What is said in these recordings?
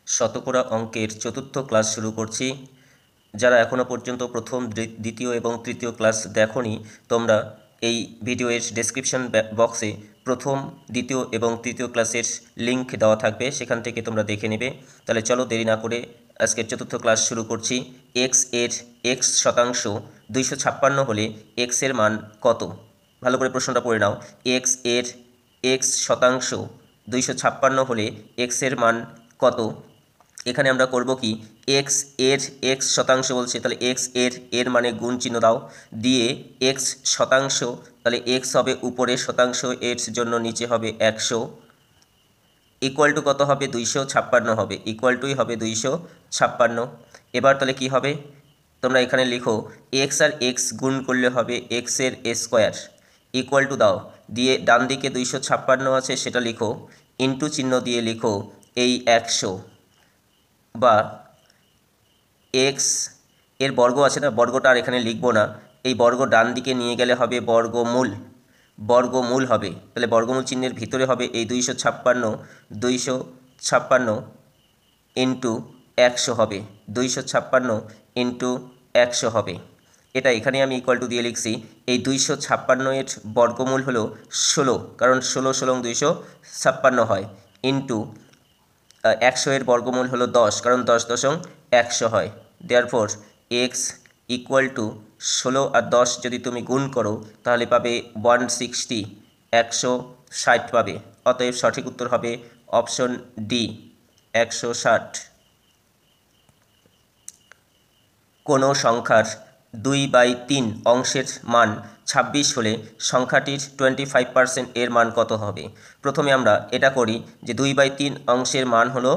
শতকরা অঙ্কের চতুর্থ ক্লাস শুরু করছি। যারা এখনও পর্যন্ত প্রথম, দ্বিতীয় এবং তৃতীয় ক্লাস দেখোনি, তোমরা এই ভিডিওর ডেসক্রিপশন বক্সে প্রথম, দ্বিতীয় এবং তৃতীয় ক্লাসের লিঙ্ক দেওয়া থাকবে, সেখান থেকে তোমরা দেখে নেবে। তাহলে চলো দেরি না করে আজকের চতুর্থ ক্লাস শুরু করছি। এক্স এর এক্স শতাংশ 256 হলে এক্স এর মান কত? ভালো করে প্রশ্নটা পড়ে নাও। এক্স এর এক্স শতাংশ 256 হলে এক্স এর মান কত? এখানে আমরা করব কি, এক্স এর এক্স শতাংশ বলছে, তাহলে এক্স এর মানে গুণ চিহ্ন দাও, দিয়ে এক্স শতাংশ, তাহলে এক্স হবে উপরে, শতাংশ এর জন্য নিচে হবে 100, ইকুয়াল টু কত হবে? 256 হবে, ইকুয়াল টুই হবে 256। এবার তাহলে কি হবে, তোমরা এখানে লিখো এক্স আর এক্স গুণ করলে হবে এক্স এর স্কোয়ার, ইকুয়াল টু দাও, দিয়ে ডান দিকে 256 আছে সেটা লিখো, ইন্টু চিহ্ন দিয়ে লিখো এই 100, বা এক্স এর বর্গ আছে না, বর্গটা আর এখানে লিখবো না, এই বর্গ ডান দিকে নিয়ে গেলে হবে বর্গমূল, বর্গমূল হবে, তাহলে বর্গমূল চিহ্নের ভিতরে হবে এই 256 ইন্টু 100 হবে, 256 ইন্টু 100 হবে। এটা এখানে আমি ইকুয়াল টু দিয়ে লিখছি, এই 256 এর বর্গমূল হলো 16, কারণ 16 16 256 হয়, ইন্টু 100 এর বর্গমূল হলো 10, কারণ 10 দশম 100 হয়। দেয়ারফর এক্স ইকুয়াল টু 16 আর 10 যদি তুমি গুণ করো তাহলে পাবে 160, 160 পাবে। অতএব সঠিক উত্তর হবে অপশন ডি, 160। কোনো সংখ্যার 2/3 অংশের মান 26 হলে সংখ্যাটির 25% এর মান কত হবে? প্রথমে আমরা এটা করি যে 2/3 অংশের মান হলো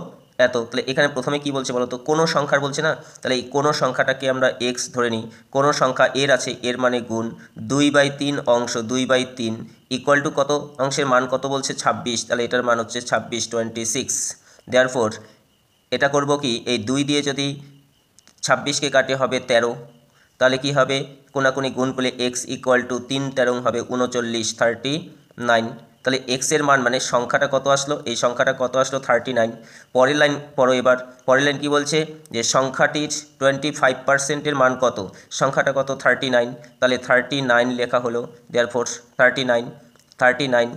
এত, তাহলে এখানে প্রথমে কি বলছে বলো তো, কোনো সংখ্যার বলছে না, তাহলে এই কোনো সংখ্যাটাকে আমরা এক্স ধরে নিই, কোনো সংখ্যা এর আছে, এর মানে গুণ 2/3 অংশ 2/3 ইকুয়াল টু কত, অংশের মান কত বলছে 26, তাহলে এটার মান হচ্ছে 26, 26। দেয়ারফর এটা করব কি, এই 2 দিয়ে যদি 26কে কাটে হবে 13, তাহলে কি হবে, কোনাকুনি গুণ করলে এক্স ইকুয়াল টু 3 13 হবে 39, 39। তাহলে এক্স এর মান মানে সংখ্যাটা কত আসলো, এই সংখ্যাটা কত আসলো 39। পরের লাইন পড়ো, এবার পরের লাইন কি বলছে, যে সংখ্যাটির 25% এর মান কত, সংখ্যাটা কত 39, তাহলে 39 লেখা হলো। দেয়ারফর 39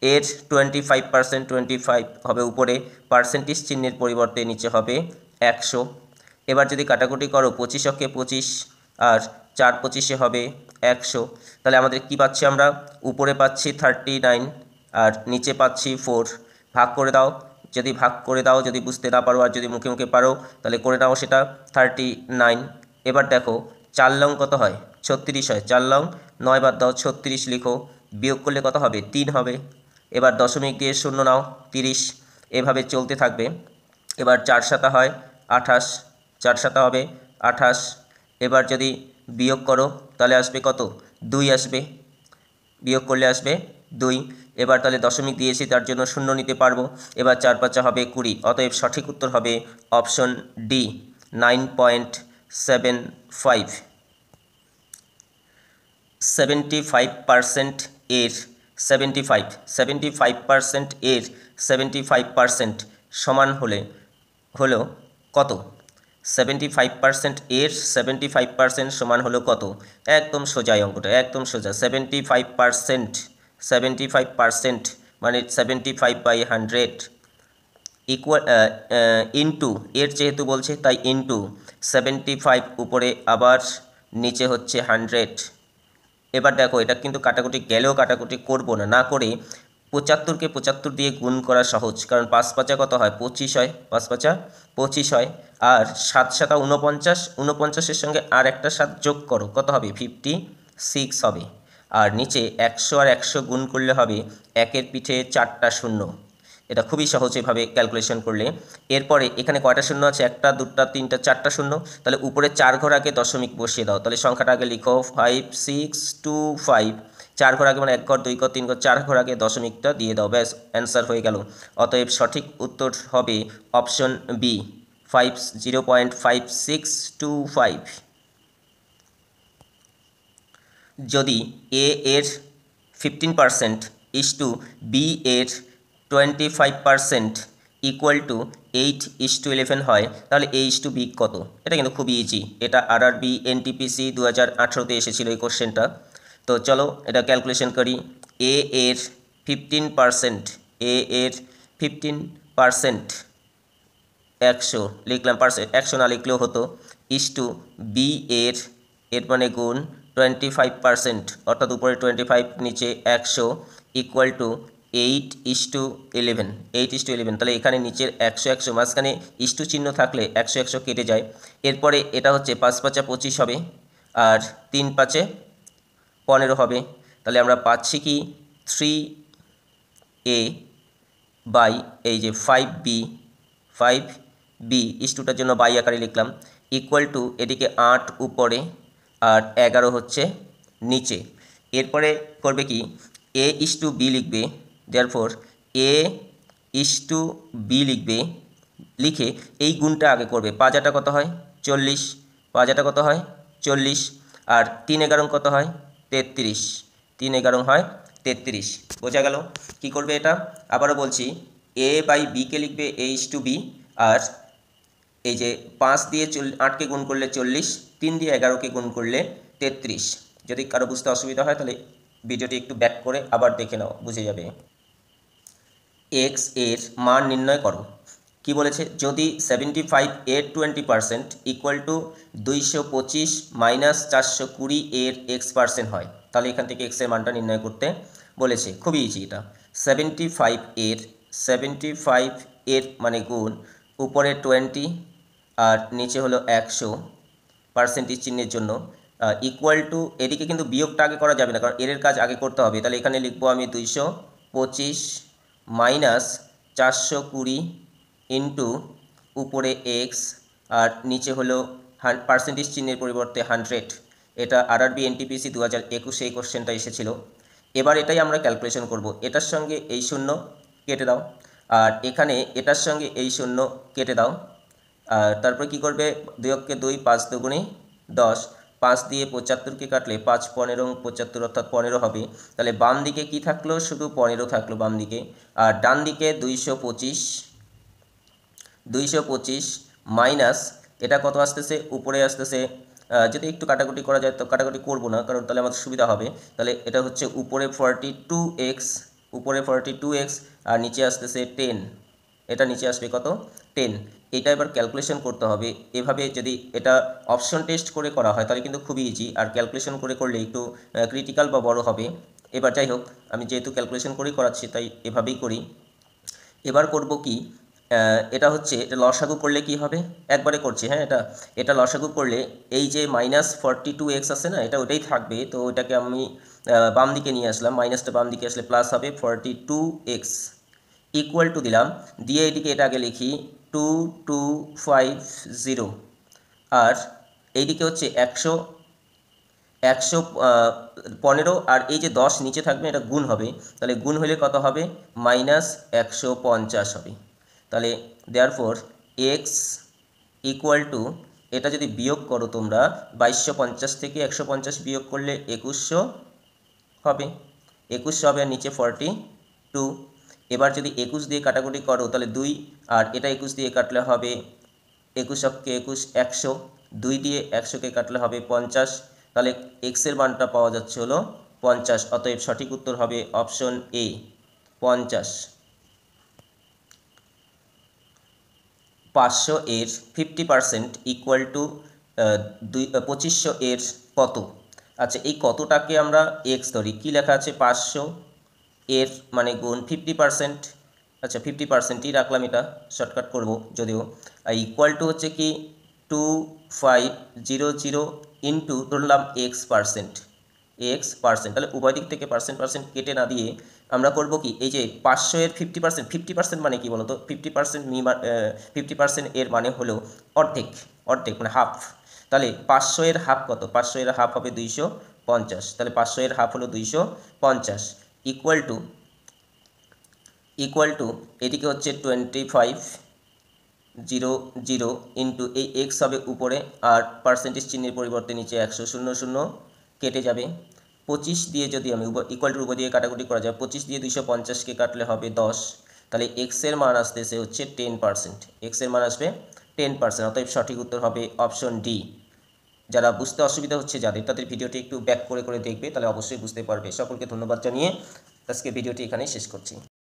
এর 25%, 25 হবে উপরে, পার্সেন্টেজ চিহ্নের পরিবর্তে নিচে হবে 100। এবার যদি কাটাকুটি করো 25 অক্ষে 25 আর 4 25 হবে 100, তাহলে আমাদের কি পাচ্ছি, আমরা উপরে পাচ্ছি 39 আর নিচে পাচ্ছি 4। ভাগ করে দাও, যদি ভাগ করে দাও, যদি বুঝতে না পারো আর যদি মুখে মুখে পারো তাহলে করে নাও সেটা 39। এবার দেখো 4 লং কত হয়, 36 হয়, 4 লং 9 বাদ দাও, 36 লিখো, বিয়োগ করলে কত হবে 3 হবে। এবার দশমিক দিয়ে শূন্য নাও, 30, এভাবে চলতে থাকবে। এবার 4 7 হয় 28, 4 7 হবে 28। এবার যদি বিয়োগ করো তাহলে আসবে কত, 2 আসবে, বিয়োগ করলে আসবে 2। এবার তাহলে দশমিক দিয়েছি তার জন্য শূন্য নিতে পারবো। এবার 4 5 হবে 20, অতএব সঠিক উত্তর হবে অপশন ডি, 9.75। 75% এর 75% এর 75% সমান হলো কত? 75% এর 75% সমান হলো কত? একদম সোজা অঙ্কটা, একদম সোজা। 75% মানে 75/100 ইকুয়াল ইন্টু, এর যেহেতু বলছে তাই ইন্টু 75 উপরে আবার নিচে হচ্ছে 100। এবার দেখো এটা কিন্তু কাটাকুটি গেলেও কাটাকুটি করবো না, না করে 75কে 75 দিয়ে গুণ করা সহজ, কারণ 5 5 কত হয় 25 হয়, 5 5 25 হয়, আর 7 7 49, 49-এর সঙ্গে আর একটা 7 যোগ করো, কত হবে 56 হবে। আর নিচে 100 আর 100 গুণ করলে হবে 1-এর পিঠে 4টা শূন্য। এটা খুবই সহজ এভাবে ক্যালকুলেশন করলে। এরপরে এখানে কয়টা শূন্য আছে, 1টা 2টা 3টা 4টা শূন্য, তাহলে উপরে 4 ঘর আগে দশমিক বসিয়ে দাও, তাহলে সংখ্যাটা আগে লিখো 5625, 4 ঘর আগে মানে 1 ঘর 2 ঘর 3 ঘর 4 ঘর আগে দশমিকটা দিয়ে দাও, ব্যাস অ্যান্সার হয়ে গেল। অতএব সঠিক উত্তর হবে অপশন বি, 0.5625। যদি এ এর 15% ইস টু বি এর 25% ইকুয়াল টু 8:11 হয়, তাহলে A/B কত? এটা কিন্তু খুবই ইজি, এটা RRB NTPC 2018-তে এসেছিল এই কোশ্চেনটা। তো চলো এটা ক্যালকুলেশন করি। এ এর 15%, এ এর 15% 100 লিখলাম, পার্সেন্ট 100 না লিখলেও হতো, ইস টু বি এর মানে গুণ 25%, অর্থাৎ উপরে 25 নিচে 100 ইকুয়াল টু 8:11, 8:11। তাহলে এখানে নিচের 100 মাঝখানে ইস টু চিহ্ন থাকলে 100 কেটে যায়। এরপরে এটা হচ্ছে 5×5 = 25 হবে, আর 3×5 = 15 হবে। তাহলে আমরা পাচ্ছি কি 3A বাই এই যে 5B ইস টুটার জন্য বাই আকারে লিখলাম, ইকুয়াল টু এদিকে 8 উপরে আর 11 হচ্ছে নিচে। এরপরে করবে কি A/B লিখবে, দেয়ারফর A/B লিখবে, লিখে এই গুণটা আগে করবে। 5 কত হয় 40, 5 কত হয় 40, আর 3×11 কত হয় 33, 3×11 হয় 33। বোঝা গেল কি করবে এটা? আবারও বলছি, A/B-কে লিখবে A/B, আর এই যে 5 দিয়ে 8কে গুণ করলে 40, 3 দিয়ে 11কে গুণ করলে 33। যদি কারো বুঝতে অসুবিধা হয় তাহলে ভিডিওটি একটু ব্যাক করে আবার দেখে নাও, বুঝে যাবে। এক্স এর মান নির্ণয় করো। কি বলেছে? যদি 75 এর 20% ইকুয়াল টু 225 মাইনাস 420 এর x% হয়, তাহলে এখান থেকে এক্সের মানটা নির্ণয় করতে বলেছে। খুবই ইজি এটা। 75 এর মানে গুণ, উপরে 20 আর নিচে হলো 100 পার্সেন্টেজ চিহ্নের জন্য, ইকুয়াল টু, এদিকে কিন্তু বিয়োগটা আগে করা যাবে না, কারণ এর কাজ আগে করতে হবে। তাহলে এখানে লিখবো আমি 225 মাইনাস 420 ইন্টু উপরে এক্স আর নিচে হলো পার্সেন্টেজ চিহ্নের পরিবর্তে 100। এটা RRB NTPC 2021 এই কোশ্চেনটা এসেছিল। এবার এটাই আমরা ক্যালকুলেশন করব। এটার সঙ্গে এই শূন্য কেটে দাও, আর এখানে এটার সঙ্গে এই শূন্য কেটে দাও, আর তারপর কি করবে, 2 × 2 5 × 2 = 10, 5 দিয়ে 75কে কাটলে 5 15 75, অর্থাৎ 15 হবে। তাহলে বাম দিকে কি থাকলো? শুধু 15 থাকলো বাম দিকে, আর ডান দিকে 225 মাইনাস এটা কত আসতেছে? উপরে আসতেছে, যদি একটু কাটাকুটি করা যায়, তো কাটাকুটি করবো না কারণ তাহলে আমাদের সুবিধা হবে। তাহলে এটা হচ্ছে উপরে 42x, উপরে 42x আর নিচে আসতেছে 10, এটা নিচে আসবে কত? 10। এটা এবার ক্যালকুলেশন করতে হবে। এভাবে যদি এটা অপশন টেস্ট করে করা হয় তাহলে কিন্তু খুবই ইজি, আর ক্যালকুলেশন করে করলে একটু ক্রিটিক্যাল বা বড় হবে। এবার যাই হোক, আমি যেহেতু ক্যালকুলেশন করেই করাচ্ছি তাই এভাবেই করি। এবার করব কি, এটা হচ্ছে, এটা লসাগু করলে কি হবে? একবারে করছি, হ্যাঁ। এটা লসাগু করলে এই যে মাইনাস 42x আছে না, এটা ওটাই থাকবে। তো ওটাকে আমি বাম দিকে নিয়ে আসলাম, মাইনাসটা বাম দিকে আসলে প্লাস হবে, 42x ইকুয়াল টু দিলাম, দিয়ে এইদিকে এটা আগে লিখি 2250, আর এইদিকে হচ্ছে 115, আর এই যে 10 নিচে থাকবে এটা গুণ হবে, তাহলে গুণ হলে কত হবে? মাইনাস 150 হবে। তাহলে দেয়ারফর এক্স ইকুয়াল টু, এটা যদি বিয়োগ করো তোমরা, 2250 থেকে 150 বিয়োগ করলে 2100 হবে, 2100 হবে, আর নিচে 42। এবার যদি 21 দিয়ে কাটাকুটি করো তাহলে 2, আর এটা 21 দিয়ে কাটলে হবে 21 × 21 100, 2 দিয়ে 100কে কাটলে হবে 50। তাহলে এক্সের মানটা পাওয়া যাচ্ছে হলো 50। অতএব সঠিক উত্তর হবে অপশন এ, 50। 500 এর 50% ইকুয়াল টু 2500 এর কত? আচ্ছা, এই কতটাকে আমরা এক্স ধরি। কি লেখা আছে? 500 এর মানে গুণ 50%, আচ্ছা 50%ই রাখলাম, এটা শর্টকাট করব যদিও। আর ইকুয়াল টু হচ্ছে কি 2500 ইন্টু ধরলাম x%, তাহলে উভয় দিক থেকে পার্সেন্ট কেটে না দিয়ে আমরা করব কি, এই যে 500 এর 50% মানে কি বলতো? 50% এর মানে হলো অর্ধেক, মানে হাফ। তাহলে 500 এর হাফ কত? 500 এর হাফ হবে 250, তাহলে 500 এর হাফ হলো 250 ইকুয়াল টু এদিকে হচ্ছে 2500 ইন্টু এই এক্স হবে উপরে, আর পার্সেন্টেজ চিহ্নের পরিবর্তে নিচে 100, 00 কেটে যাবে। 25 দিয়ে যদি আমি ইকুয়াল টু উপর দিয়ে কাটাকুটি করা যায়, 25 দিয়ে 250কে কাটলে হবে 10, তাহলে এক্সের মান আসতেছে হচ্ছে 10%, এক্সের মান আসবে 10%, অতএব সঠিক উত্তর হবে অপশন ডি। যারা বুঝতে অসুবিধা হচ্ছে যাদের, তাদের ভিডিওটি একটু ব্যাক করে দেখবে, তাহলে অবশ্যই বুঝতে পারবে। সকলকে ধন্যবাদ জানিয়ে আজকে ভিডিওটি এখানেই শেষ করছি।